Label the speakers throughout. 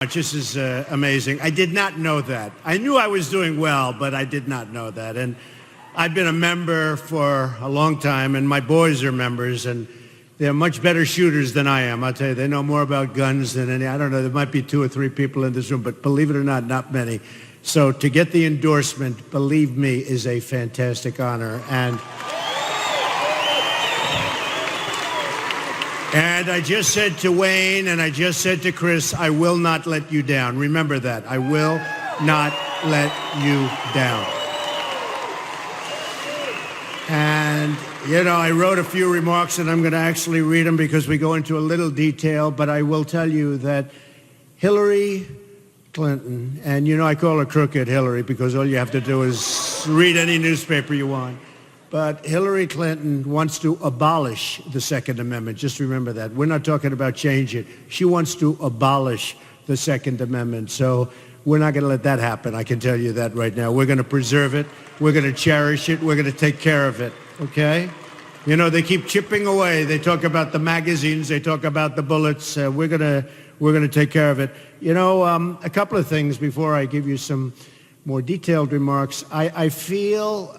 Speaker 1: This is amazing. I did not know that. I knew I was doing well, but I did not know that. And I've been a member for a long time, and my boys are members, and they're much better shooters than I am. I'll tell you, they know more about guns than any. I don't know, there might be 2 or 3 people in this room, but believe it or not, not many. So to get the endorsement, believe me, is a fantastic honor. And I just said to Wayne and I just said to Chris, I will not let you down. Remember that. I will not let you down. And, you know, I wrote a few remarks and I'm going to actually read them because we go into a little detail, but I will tell you that Hillary Clinton, and you know I call her Crooked Hillary because all you have to do is read any newspaper you want. But Hillary Clinton wants to abolish the Second Amendment. Just remember that. We're not talking about change it. She wants to abolish the Second Amendment. So we're not going to let that happen. I can tell you that right now. We're going to preserve it. We're going to cherish it. We're going to take care of it. Okay? You know, they keep chipping away. They talk about the magazines. They talk about the bullets. We're going to take care of it. You know, a couple of things before I give you some more detailed remarks. I feel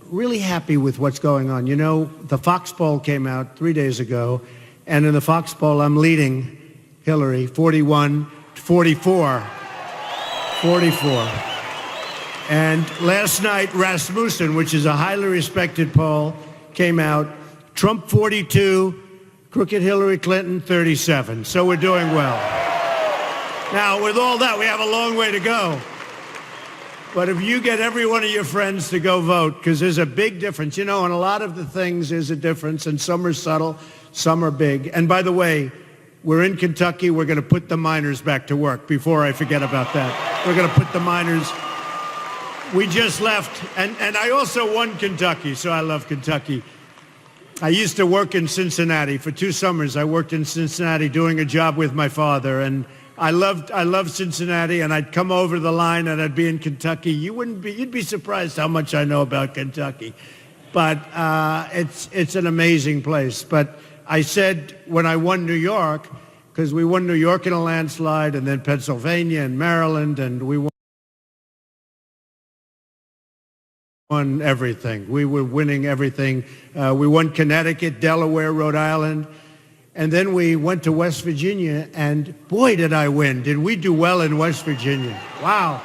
Speaker 1: really happy with what's going on. You know, the Fox poll came out 3 days ago, and in the Fox poll, I'm leading Hillary 41-44. 44. And last night, Rasmussen, which is a highly respected poll, came out. Trump 42, Crooked Hillary Clinton 37. So we're doing well. Now, with all that, we have a long way to go. But if you get every one of your friends to go vote, because there's a big difference, you know, and a lot of the things there's a difference, and some are subtle, some are big. And by the way, we're in Kentucky. We're going to put the miners back to work before I forget about that. We're going to put the miners. We just left, and I also won Kentucky, so I love Kentucky. I used to work in Cincinnati. For 2 summers, I worked in Cincinnati doing a job with my father, and I loved Cincinnati, and I'd come over the line and I'd be in Kentucky. You'd be surprised how much I know about Kentucky. But it's an amazing place. But I said when I won New York, because we won New York in a landslide, and then Pennsylvania and Maryland, and we won everything. We were winning everything. We won Connecticut, Delaware, Rhode Island. And then we went to West Virginia, and boy, did I win. Did we do well in West Virginia? Wow.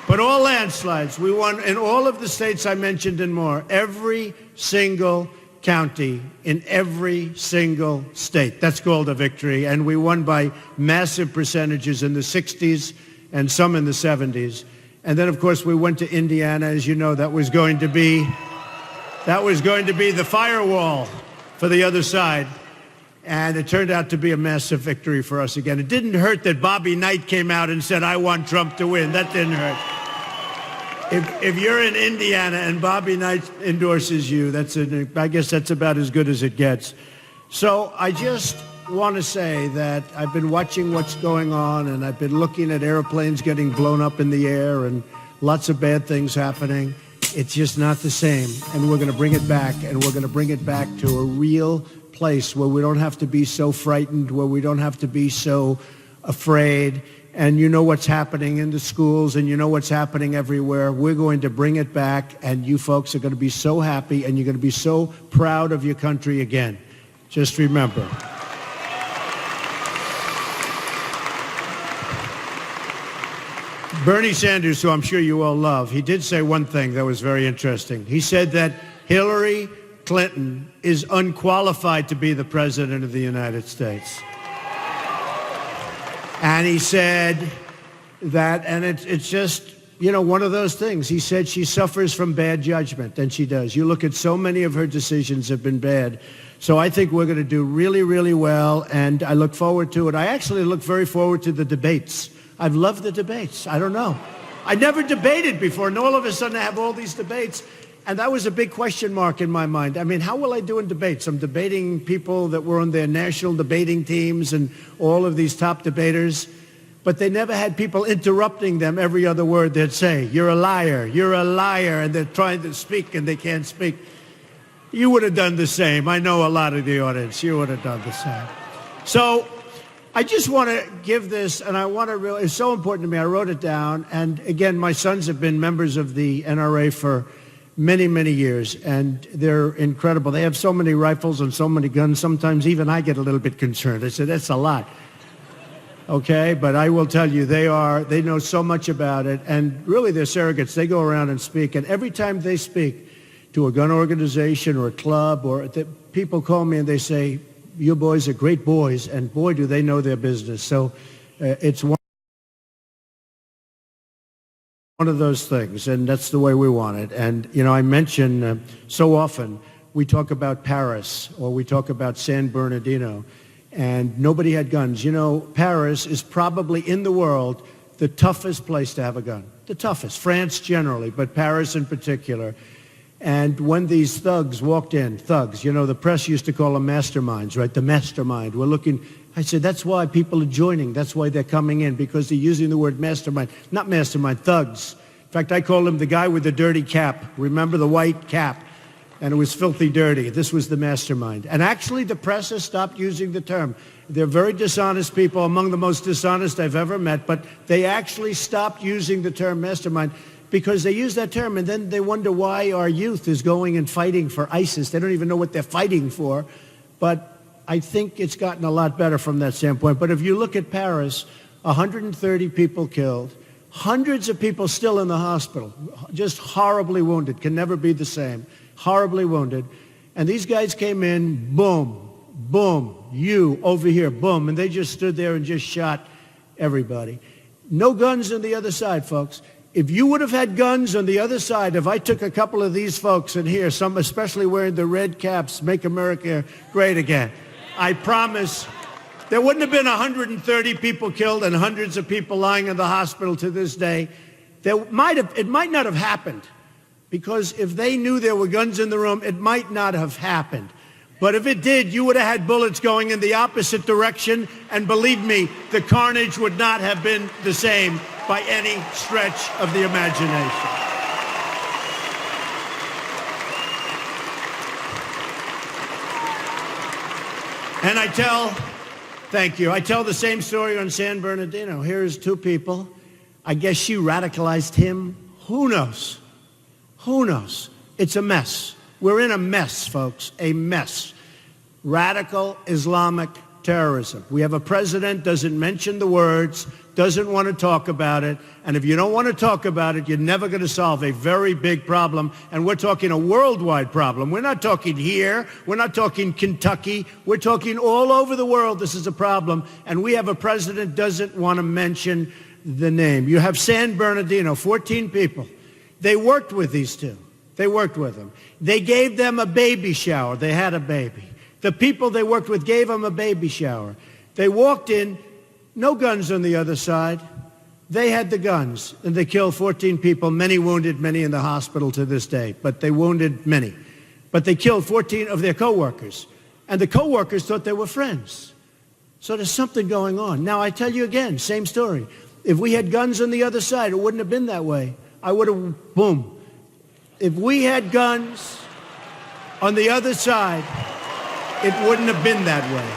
Speaker 1: But all landslides. We won in all of the states I mentioned and more. Every single county in every single state. That's called a victory. And we won by massive percentages in the 60s and some in the 70s. And then, of course, we went to Indiana. As you know, that was going to be the firewall for the other side. And it turned out to be a massive victory for us again. It didn't hurt that Bobby Knight came out and said, I want Trump to win. That didn't hurt. If you're in Indiana and Bobby Knight endorses you, I guess that's about as good as it gets. So I just want to say that I've been watching what's going on, and I've been looking at airplanes getting blown up in the air and lots of bad things happening. It's just not the same. And we're going to bring it back, and we're going to bring it back to a real place where we don't have to be so frightened, where we don't have to be so afraid. And you know what's happening in the schools, and you know what's happening everywhere. We're going to bring it back, and you folks are going to be so happy, and you're going to be so proud of your country again. Just remember. Bernie Sanders, who I'm sure you all love, he did say one thing that was very interesting. He said that Hillary Clinton is unqualified to be the president of the United States. And he said that, and it's just, you know, one of those things. He said she suffers from bad judgment, and she does. You look at so many of her decisions have been bad. So I think we're going to do really, really well, and I look forward to it. I actually look very forward to the debates. I've loved the debates. I don't know. I never debated before, and all of a sudden I have all these debates. And that was a big question mark in my mind. I mean, how will I do in debates? I'm debating people that were on their national debating teams and all of these top debaters, but they never had people interrupting them every other word they'd say. You're a liar, and they're trying to speak and they can't speak. You would have done the same. I know a lot of the audience. You would have done the same. So I just want to give this, and I want to really, it's so important to me. I wrote it down. And again, my sons have been members of the NRA for many, many years, and they're incredible. They have so many rifles and so many guns. Sometimes even I get a little bit concerned. I said, that's a lot. Okay, but I will tell you, they know so much about it, and really they're surrogates. They go around and speak, and every time they speak to a gun organization or a club, or people call me and they say, you boys are great boys, and boy, do they know their business. So it's one of those things, and that's the way we want it. And, you know, I mention so often we talk about Paris or we talk about San Bernardino, and nobody had guns. You know, Paris is probably in the world the toughest place to have a gun, the toughest. France generally, but Paris in particular. And when these thugs walked in, thugs, you know, the press used to call them masterminds, right? The mastermind. We're looking, I said, that's why people are joining. That's why they're coming in, because they're using the word mastermind. Not mastermind, thugs. In fact, I called him the guy with the dirty cap. Remember the white cap? And it was filthy dirty. This was the mastermind. And actually, the press has stopped using the term. They're very dishonest people, among the most dishonest I've ever met, but they actually stopped using the term mastermind, because they use that term and then they wonder why our youth is going and fighting for ISIS. They don't even know what they're fighting for. But I think it's gotten a lot better from that standpoint. But if you look at Paris, 130 people killed, hundreds of people still in the hospital, just horribly wounded, can never be the same, horribly wounded. And these guys came in, boom, boom, you over here, boom, and they just stood there and just shot everybody. No guns on the other side, folks. If you would have had guns on the other side, if I took a couple of these folks in here, some especially wearing the red caps, Make America Great Again, I promise there wouldn't have been 130 people killed and hundreds of people lying in the hospital to this day. It might not have happened, because if they knew there were guns in the room, it might not have happened. But if it did, you would have had bullets going in the opposite direction, and believe me, the carnage would not have been the same by any stretch of the imagination. And I tell the same story on San Bernardino. Here's two people. I guess she radicalized him. Who knows? Who knows? It's a mess. We're in a mess, folks, a mess. Radical Islamic terrorism. We have a president, doesn't mention the words, doesn't want to talk about it. And if you don't want to talk about it, you're never going to solve a very big problem. And we're talking a worldwide problem. We're not talking here. We're not talking Kentucky. We're talking all over the world. This is a problem. And we have a president doesn't want to mention the name. You have San Bernardino, 14 people. They worked with these two. They worked with them. They gave them a baby shower. They had a baby. The people they worked with gave them a baby shower. They walked in, no guns on the other side. They had the guns, and they killed 14 people, many wounded, many in the hospital to this day, but they wounded many. But they killed 14 of their co-workers, and the co-workers thought they were friends. So there's something going on. Now, I tell you again, same story. If we had guns on the other side, it wouldn't have been that way. I would have, boom. If we had guns on the other side, it wouldn't have been that way.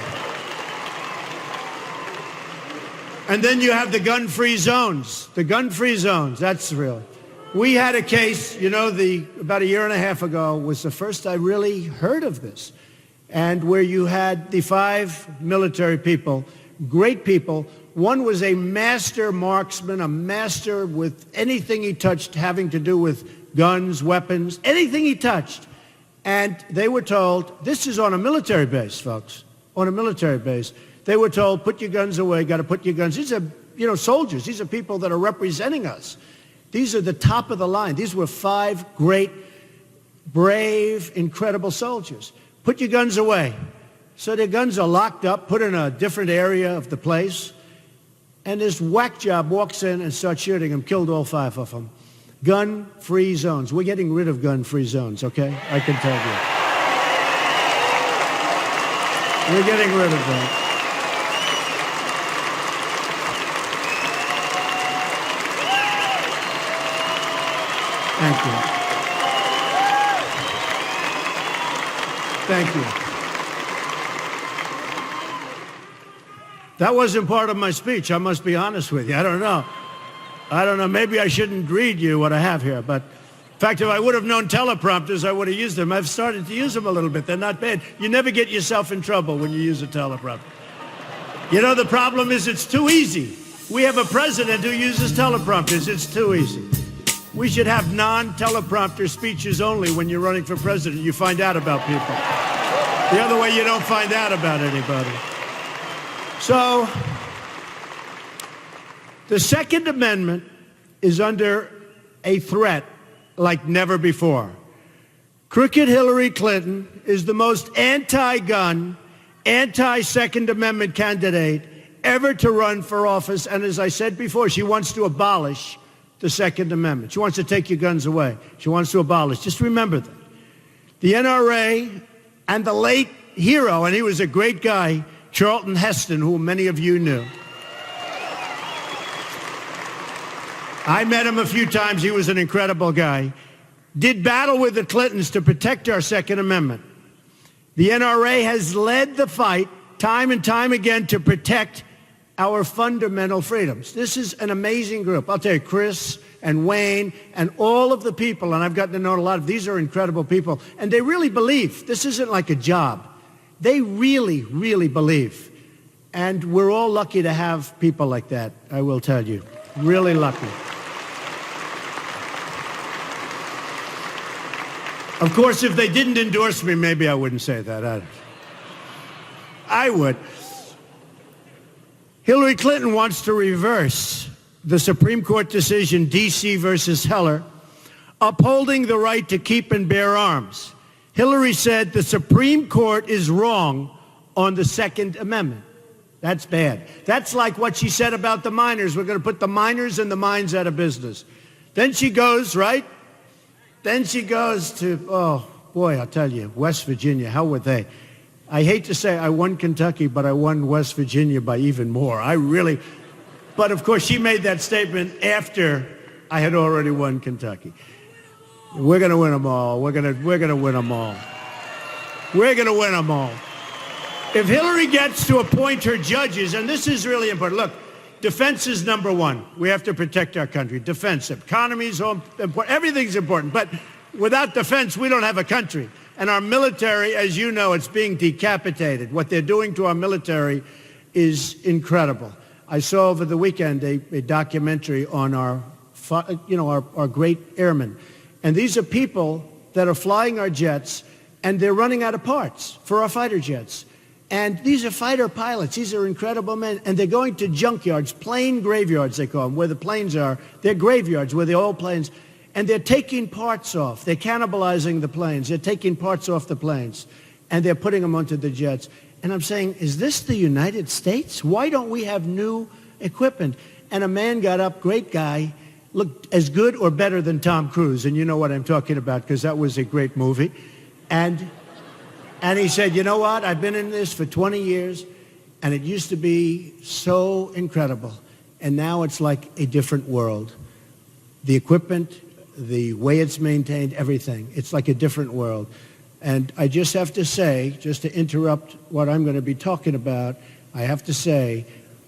Speaker 1: And then you have the gun-free zones. The gun-free zones, that's real. We had a case, you know, about a year and a half ago was the first I really heard of this. And where you had the 5 military people, great people. One was a master marksman, a master with anything he touched having to do with guns, weapons, anything he touched. And they were told, this is on a military base, folks, on a military base. They were told, put your guns away, got to put your guns. These are, you know, soldiers. These are people that are representing us. These are the top of the line. These were 5 great, brave, incredible soldiers. Put your guns away. So their guns are locked up, put in a different area of the place. And this whack job walks in and starts shooting them, killed all 5 of them. Gun-free zones. We're getting rid of gun-free zones, okay? I can tell you. We're getting rid of them. Thank you. Thank you. That wasn't part of my speech. I must be honest with you. I don't know. Maybe I shouldn't read you what I have here. But in fact, if I would have known teleprompters, I would have used them. I've started to use them a little bit. They're not bad. You never get yourself in trouble when you use a teleprompter. You know, the problem is it's too easy. We have a president who uses teleprompters. It's too easy. We should have non-teleprompter speeches only when you're running for president. You find out about people. The other way, you don't find out about anybody. So, the Second Amendment is under a threat like never before. Crooked Hillary Clinton is the most anti-gun, anti-Second Amendment candidate ever to run for office. And as I said before, she wants to abolish the Second Amendment. She wants to take your guns away. She wants to abolish. Just remember that. The NRA and the late hero, and he was a great guy, Charlton Heston, who many of you knew. I met him a few times. He was an incredible guy. Did battle with the Clintons to protect our Second Amendment. The NRA has led the fight time and time again to protect our fundamental freedoms. This is an amazing group. I'll tell you, Chris and Wayne and all of the people, and I've gotten to know a lot of these are incredible people, and they really believe. This isn't like a job. They really, really believe. And we're all lucky to have people like that, I will tell you. Really lucky. Of course, if they didn't endorse me, maybe I wouldn't say that. I would. Hillary Clinton wants to reverse the Supreme Court decision, D.C. versus Heller, upholding the right to keep and bear arms. Hillary said the Supreme Court is wrong on the Second Amendment. That's bad. That's like what she said about the miners. We're going to put the miners and the mines out of business. Then she goes, right? Then she goes to, oh, boy, I'll tell you, West Virginia, how were they? I hate to say I won Kentucky, but I won West Virginia by even more. But of course, she made that statement after I had already won Kentucky. We're going to win them all. We're going to win them all. We're going to win them all. If Hillary gets to appoint her judges, and this is really important. Look, defense is number one. We have to protect our country. Defense, economy is important. Everything's important. But without defense, we don't have a country. And our military, as you know, it's being decapitated. What they're doing to our military is incredible. I saw over the weekend a documentary on our great airmen. And these are people that are flying our jets, and they're running out of parts for our fighter jets. And these are fighter pilots. These are incredible men. And they're going to junkyards, plane graveyards, they call them, where the planes are. They're graveyards where the old planes, and they're taking parts off. They're cannibalizing the planes. They're taking parts off the planes, and they're putting them onto the jets. And I'm saying, is this the United States? Why don't we have new equipment? And a man got up, great guy, looked as good or better than Tom Cruise. And you know what I'm talking about, because that was a great movie. And he said, you know what? I've been in this for 20 years, and it used to be so incredible. And now it's like a different world. The equipment, the way it's maintained, everything. It's like a different world. And I just have to say, just to interrupt what I'm going to be talking about, I have to say,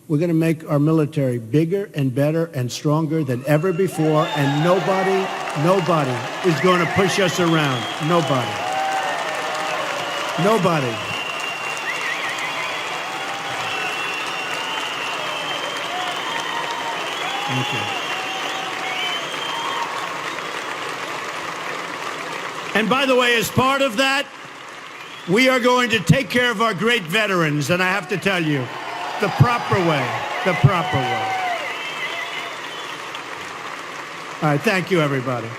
Speaker 1: we're going to make our military bigger and better and stronger than ever before, and nobody is going to push us around. Nobody. Nobody. Thank you. And by the way, as part of that, we are going to take care of our great veterans, and I have to tell you, the proper way. All right, thank you, everybody.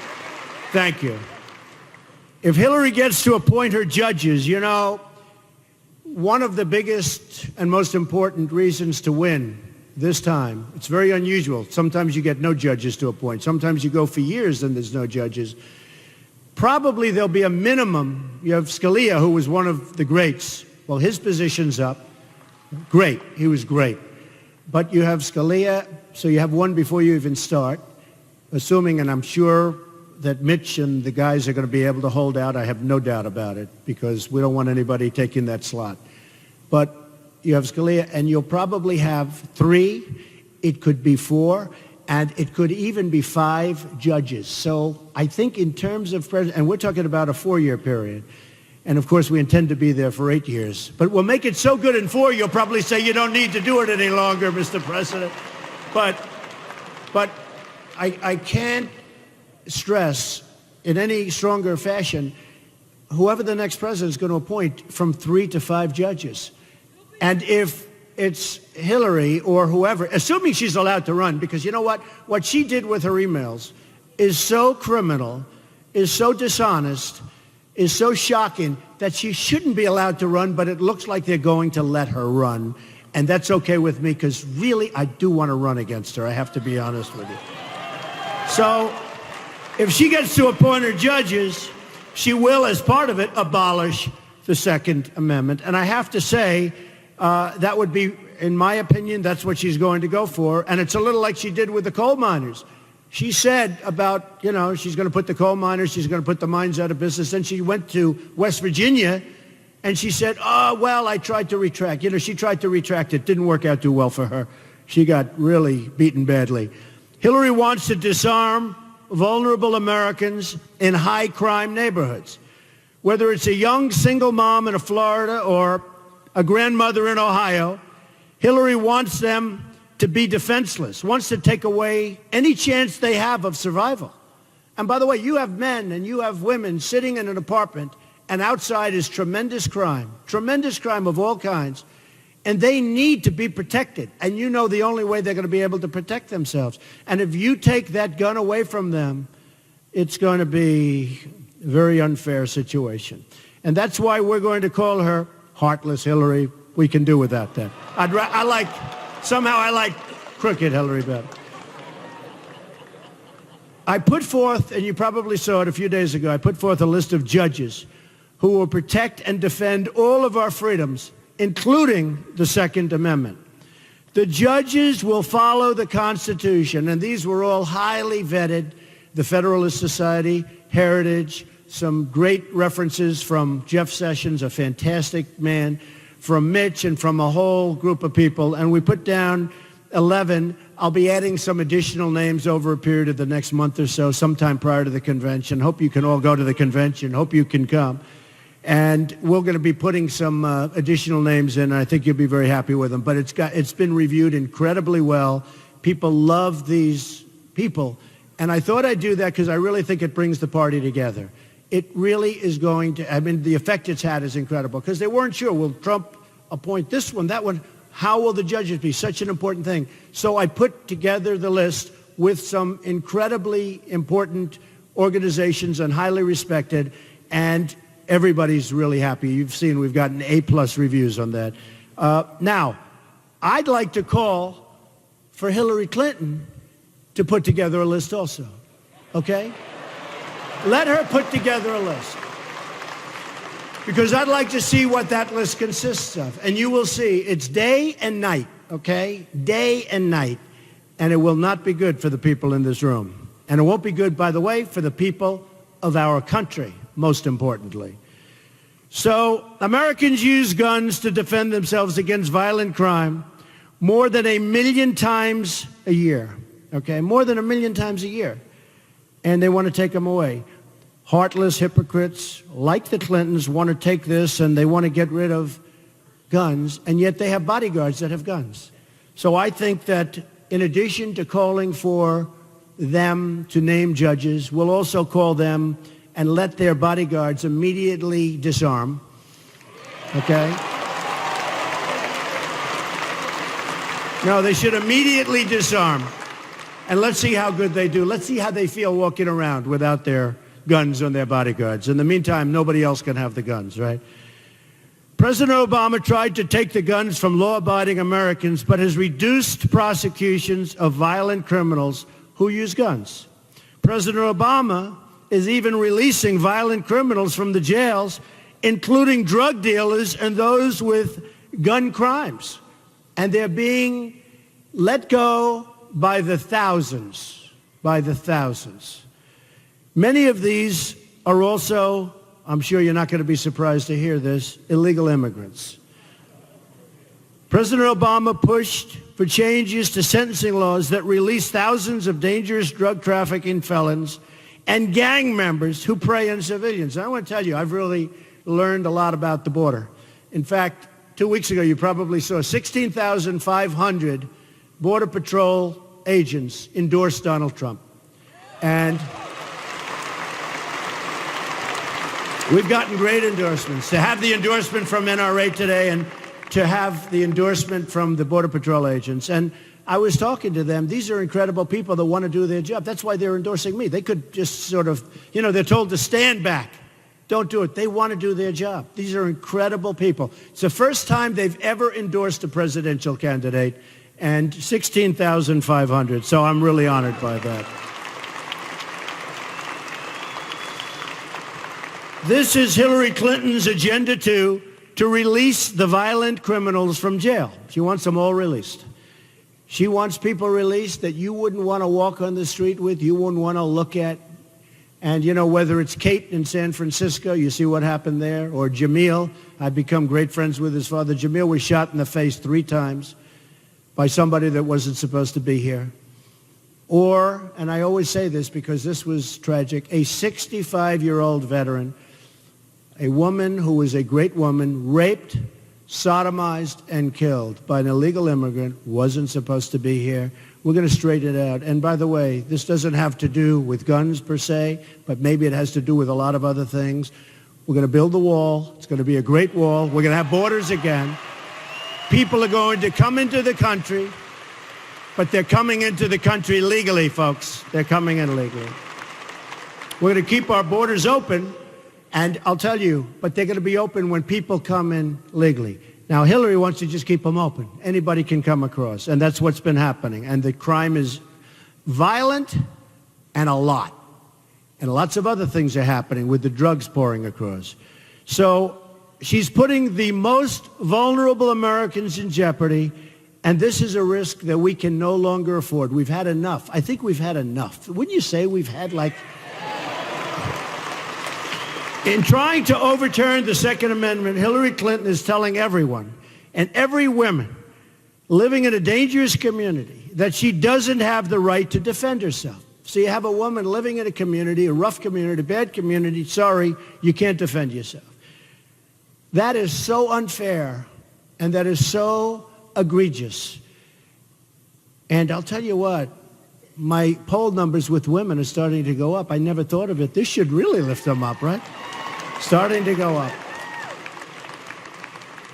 Speaker 1: Thank you. If Hillary gets to appoint her judges, you know, one of the biggest and most important reasons to win this time, it's very unusual. Sometimes you get no judges to appoint. Sometimes you go for years and there's no judges. Probably there'll be a minimum. You have Scalia, who was one of the greats. Well, his position's up. Great. He was great. But you have Scalia, so you have one before you even start, assuming, and I'm sure that Mitch and the guys are going to be able to hold out. I have no doubt about it, because we don't want anybody taking that slot. But you have Scalia, and you'll probably have 3. It could be 4, and it could even be 5 judges. So I think in terms of president, and we're talking about a 4-year period, and of course we intend to be there for 8 years. But we'll make it so good in 4, you'll probably say you don't need to do it any longer, Mr. President. But I can't stress in any stronger fashion, whoever the next president is going to appoint from 3 to 5 judges. And if it's Hillary or whoever, assuming she's allowed to run, because you know what she did with her emails is so criminal, is so dishonest, is so shocking that she shouldn't be allowed to run, but it looks like they're going to let her run. And that's okay with me, because really I do want to run against her. I have to be honest with you. So if she gets to appoint her judges, she will, as part of it, abolish the Second Amendment. And I have to say, that would be, in my opinion, that's what she's going to go for. And it's a little like she did with the coal miners. She said about, she's going to put the coal miners, she's going to put the mines out of business. Then she went to West Virginia and she said, oh, well, I tried to retract. She tried to retract. It didn't work out too well for her. She got really beaten badly. Hillary wants to disarm vulnerable Americans in high crime neighborhoods. Whether it's a young single mom in Florida or a grandmother in Ohio, Hillary wants them to be defenseless, wants to take away any chance they have of survival. And by the way, you have men and you have women sitting in an apartment, and outside is tremendous crime of all kinds, and they need to be protected. And you know the only way they're going to be able to protect themselves. And if you take that gun away from them, it's going to be a very unfair situation. And that's why we're going to call her Heartless Hillary. We can do without that. I like crooked Hillary better. I put forth, and you probably saw it a few days ago, I put forth a list of judges who will protect and defend all of our freedoms, including the Second Amendment. The judges will follow the Constitution, and these were all highly vetted, the Federalist Society, Heritage, some great references from Jeff Sessions, a fantastic man, from Mitch, and from a whole group of people. And we put down 11. I'll be adding some additional names over a period of the next month or so, sometime prior to the convention. Hope you can all go to the convention. Hope you can come. And we're going to be putting some additional names in. I think you'll be very happy with them. But it's been reviewed incredibly well. People love these people. And I thought I'd do that because I really think it brings the party together. It really is going to, the effect it's had is incredible, because they weren't sure, will Trump appoint this one, that one? How will the judges be? Such an important thing. So I put together the list with some incredibly important organizations and highly respected, and everybody's really happy. You've seen we've gotten A+ reviews on that. Now, I'd like to call for Hillary Clinton to put together a list also, okay? Let her put together a list, because I'd like to see what that list consists of. And you will see it's day and night, okay? Day and night. And it will not be good for the people in this room. And it won't be good, by the way, for the people of our country, most importantly. So Americans use guns to defend themselves against violent crime more than 1 million times a year, okay? More than 1 million times a year. And they want to take them away. Heartless hypocrites like the Clintons want to take this, and they want to get rid of guns, and yet they have bodyguards that have guns. So I think that in addition to calling for them to name judges, we'll also call them and let their bodyguards immediately disarm, okay? No, they should immediately disarm. And let's see how good they do. Let's see how they feel walking around without their guns on their bodyguards. In the meantime, nobody else can have the guns, right? President Obama tried to take the guns from law-abiding Americans, but has reduced prosecutions of violent criminals who use guns. President Obama is even releasing violent criminals from the jails, including drug dealers and those with gun crimes. And they're being let go by the thousands, Many of these are also, I'm sure you're not going to be surprised to hear this, illegal immigrants. President Obama pushed for changes to sentencing laws that release thousands of dangerous drug trafficking felons and gang members who prey on civilians. And I want to tell you, I've really learned a lot about the border. In fact, 2 weeks ago, you probably saw 16,500 Border Patrol agents endorsed Donald Trump. And we've gotten great endorsements. To have the endorsement from NRA today and to have the endorsement from the Border Patrol agents. And I was talking to them. These are incredible people that want to do their job. That's why they're endorsing me. They could just sort of, you know, they're told to stand back. Don't do it. They want to do their job. These are incredible people. It's the first time they've ever endorsed a presidential candidate, and 16,500. So I'm really honored by that. This is Hillary Clinton's agenda to release the violent criminals from jail. She wants them all released. She wants people released that you wouldn't want to walk on the street with, you wouldn't want to look at. And, you know, whether it's Kate in San Francisco, you see what happened there, or Jamil, I've become great friends with his father. Jamil was shot in the face 3 times by somebody that wasn't supposed to be here. Or, and I always say this because this was tragic, a 65-year-old veteran, a woman who was a great woman, raped, sodomized, and killed by an illegal immigrant, wasn't supposed to be here. We're going to straighten it out. And by the way, this doesn't have to do with guns per se, but maybe it has to do with a lot of other things. We're going to build the wall. It's going to be a great wall. We're going to have borders again. People are going to come into the country, but they're coming into the country legally, folks. They're coming in legally. We're going to keep our borders open, and I'll tell you, but they're going to be open when people come in legally. Now, Hillary wants to just keep them open. Anybody can come across, and that's what's been happening. And the crime is violent and a lot. And lots of other things are happening with the drugs pouring across. So she's putting the most vulnerable Americans in jeopardy, and this is a risk that we can no longer afford. We've had enough. I think we've had enough. Wouldn't you say we've had, like... In trying to overturn the Second Amendment, Hillary Clinton is telling everyone, and every woman living in a dangerous community, that she doesn't have the right to defend herself. So you have a woman living in a community, a rough community, a bad community, sorry, you can't defend yourself. That is so unfair, and that is so egregious. And I'll tell you what, my poll numbers with women are starting to go up. I never thought of it. This should really lift them up, right? Starting to go up.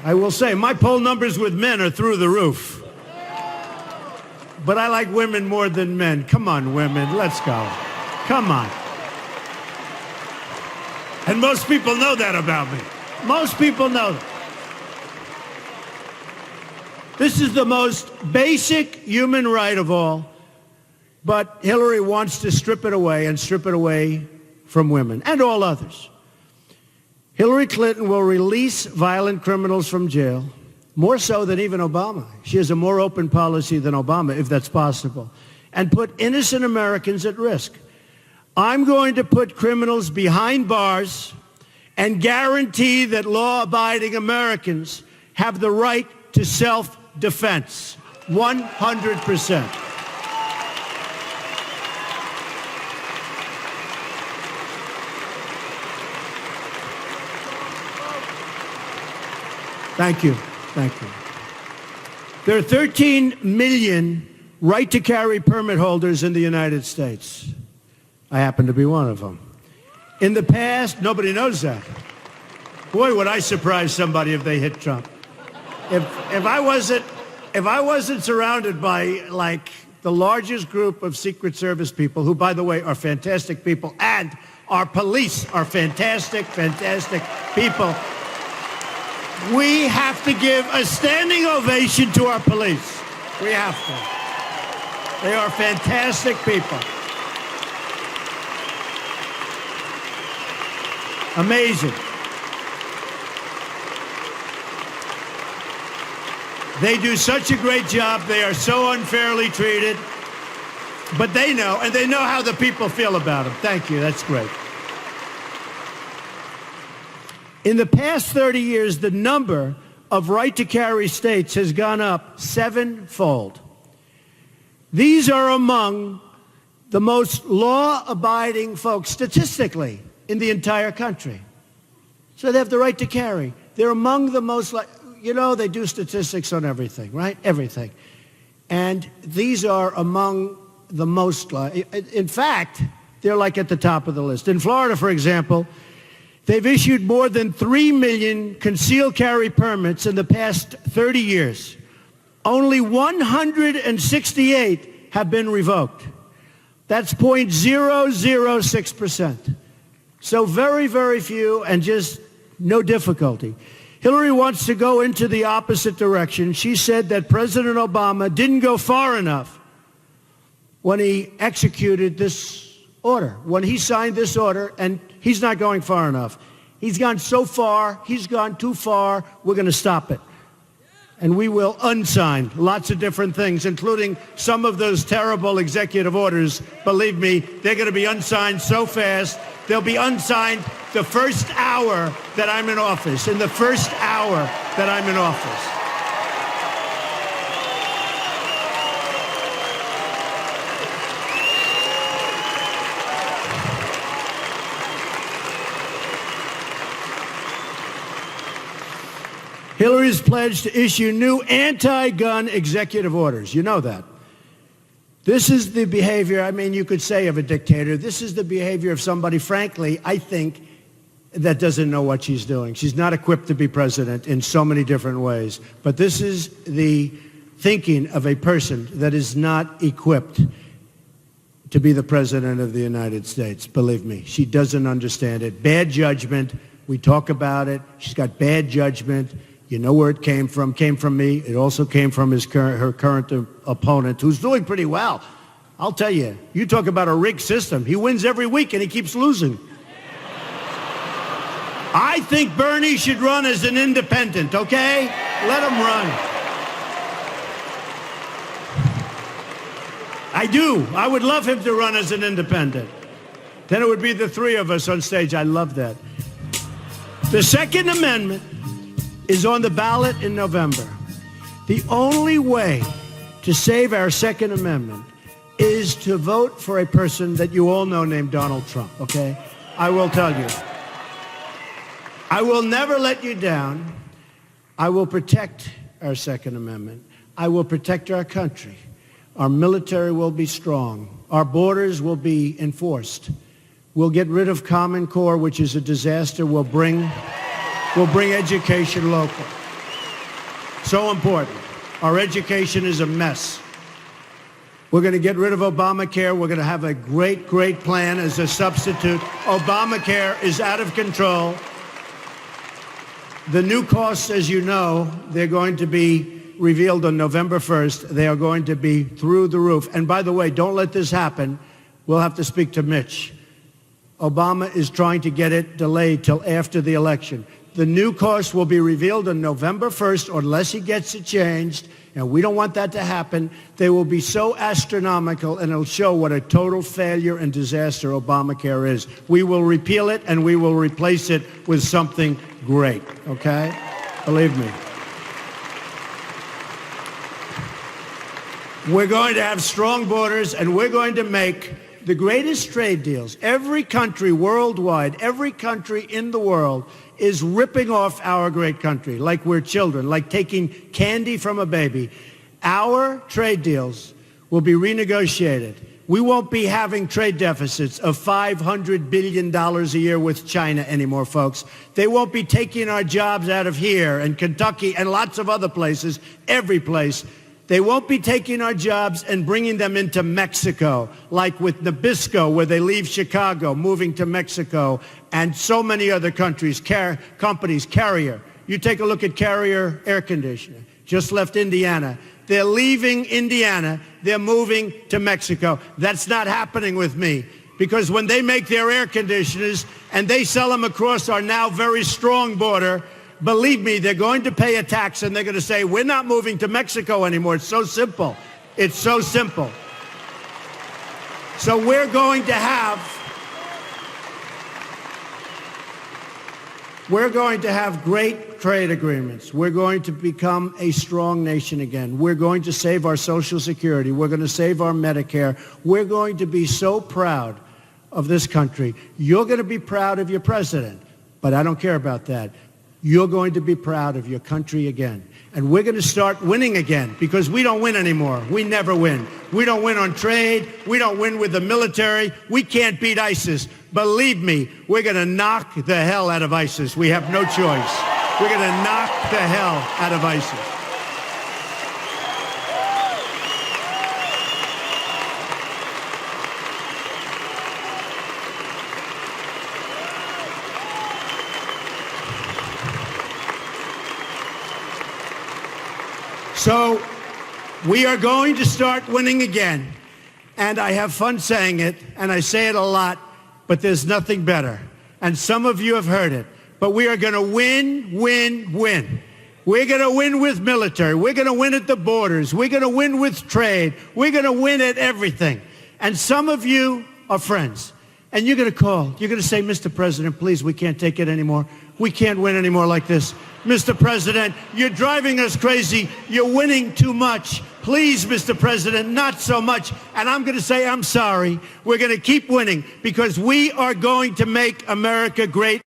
Speaker 1: I will say, my poll numbers with men are through the roof. But I like women more than men. Come on, women, let's go. Come on. And most people know that about me. Most people know that. This is the most basic human right of all. But Hillary wants to strip it away and strip it away from women and all others. Hillary Clinton will release violent criminals from jail, more so than even Obama. She has a more open policy than Obama, if that's possible, and put innocent Americans at risk. I'm going to put criminals behind bars and guarantee that law-abiding Americans have the right to self-defense, 100%. Thank you. Thank you. There are 13 million right-to-carry permit holders in the United States. I happen to be one of them. In the past, nobody knows that. Boy, would I surprise somebody if they hit Trump. If I wasn't surrounded by, like, the largest group of Secret Service people, who, by the way, are fantastic people, and our police are fantastic, fantastic people. We have to give a standing ovation to our police. We have to. They are fantastic people. Amazing. They do such a great job. They are so unfairly treated. But they know, and they know how the people feel about them. Thank you. That's great. In the past 30 years, the number of right-to-carry states has gone up sevenfold. These are among the most law-abiding folks statistically in the entire country. So they have the right to carry. They're among the most, you know, they do statistics on everything, right? Everything. And these are among the most, in fact, they're like at the top of the list. In Florida, for example, they've issued more than 3 million concealed carry permits in the past 30 years. Only 168 have been revoked. That's 0.006%. So very, very few and just no difficulty. Hillary wants to go into the opposite direction. She said that President Obama didn't go far enough when he executed this order, when he signed this order, and he's not going far enough. He's gone so far, he's gone too far, we're going to stop it. And we will unsign lots of different things, including some of those terrible executive orders. Believe me, they're going to be unsigned so fast, they'll be unsigned the first hour that I'm in office, in the first hour that I'm in office. Hillary's pledged to issue new anti-gun executive orders. You know that. This is the behavior, I mean, you could say of a dictator. This is the behavior of somebody, frankly, I think, that doesn't know what she's doing. She's not equipped to be president in so many different ways. But this is the thinking of a person that is not equipped to be the president of the United States. Believe me, she doesn't understand it. Bad judgment. We talk about it. She's got bad judgment. You know where it came from. Came from me. It also came from her current opponent, who's doing pretty well. I'll tell you, you talk about a rigged system. He wins every week and he keeps losing. I think Bernie should run as an independent, okay? Let him run. I do. I would love him to run as an independent. Then it would be the three of us on stage. I love that. The Second Amendment is on the ballot in November. The only way to save our Second Amendment is to vote for a person that you all know named Donald Trump, okay? I will tell you. I will never let you down. I will protect our Second Amendment. I will protect our country. Our military will be strong. Our borders will be enforced. We'll get rid of Common Core, which is a disaster. We'll bring education local. So important. Our education is a mess. We're going to get rid of Obamacare. We're going to have a great, great plan as a substitute. Obamacare is out of control. The new costs, as you know, they're going to be revealed on November 1st. They are going to be through the roof. And by the way, don't let this happen. We'll have to speak to Mitch. Obama is trying to get it delayed till after the election. The new cost will be revealed on November 1st unless he gets it changed, and we don't want that to happen. They will be so astronomical, and it'll show what a total failure and disaster Obamacare is. We will repeal it, and we will replace it with something great, okay? Believe me. We're going to have strong borders, and we're going to make the greatest trade deals. Every country worldwide, every country in the world is ripping off our great country like we're children, like taking candy from a baby. Our trade deals will be renegotiated. We won't be having trade deficits of $500 billion a year with China anymore, folks. They won't be taking our jobs out of here and Kentucky and lots of other places, every place. They won't be taking our jobs and bringing them into Mexico, like with Nabisco, where they leave Chicago, moving to Mexico, and so many other countries, companies, Carrier. You take a look at Carrier Air Conditioner, just left Indiana. They're leaving Indiana. They're moving to Mexico. That's not happening with me, because when they make their air conditioners and they sell them across our now very strong border, believe me, they're going to pay a tax, and they're going to say, we're not moving to Mexico anymore. It's so simple. It's so simple. So we're going to have We're going to have great trade agreements. We're going to become a strong nation again. We're going to save our Social Security. We're going to save our Medicare. We're going to be so proud of this country. You're going to be proud of your president, but I don't care about that. You're going to be proud of your country again. And we're going to start winning again, because we don't win anymore. We never win. We don't win on trade. We don't win with the military. We can't beat ISIS. Believe me, we're going to knock the hell out of ISIS. We have no choice. We're going to knock the hell out of ISIS. So we are going to start winning again. And I have fun saying it, and I say it a lot, but there's nothing better. And some of you have heard it. But we are going to win, win, win. We're going to win with military. We're going to win at the borders. We're going to win with trade. We're going to win at everything. And some of you are friends. And you're going to call. You're going to say, Mr. President, please, we can't take it anymore. We can't win anymore like this. Mr. President, you're driving us crazy. You're winning too much. Please, Mr. President, not so much. And I'm going to say, I'm sorry. We're going to keep winning, because we are going to make America great.